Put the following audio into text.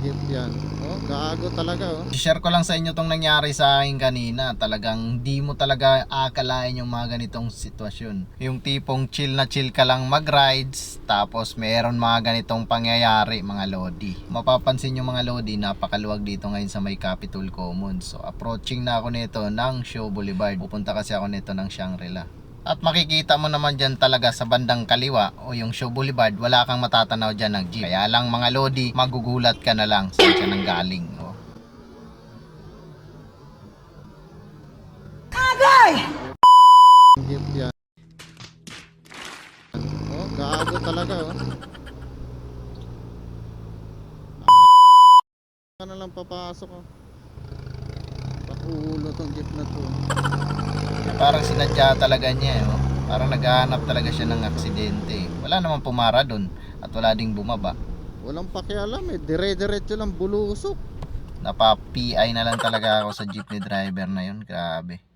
Jeep yan. Oh, gago talaga oh. I-share ko lang sa inyo tong nangyari sa akin kanina. Talagang di mo talaga akalain yung mga ganitong sitwasyon. Yung tipong chill na chill ka lang mag-rides, tapos meron mga ganitong pangyayari mga lodi. Mapapansin yung mga lodi, napakaluwag dito ngayon sa may Capitol Commons. So approaching na ako nito ng Show Boulevard. Pupunta kasi ako nito ng Shangri-La. At makikita mo naman dyan talaga sa bandang kaliwa o yung Show Boulevard, wala kang matatanaw dyan ng jeep. Kaya lang mga lodi, magugulat ka na lang saan siya nanggaling. Oh. Jeep yan. Oh, gago talaga oh. Ka na lang papasok oh. Pakulo tong jeep na to. Parang sinadya talaga niya oh. Parang naghahanap talaga siya ng aksidente. Wala namang pumara doon at wala ding bumaba. Walang pakialam eh. Dire-diretso lang bulusok. Napa-PI na lang talaga ako sa jeepney driver na yun. Grabe.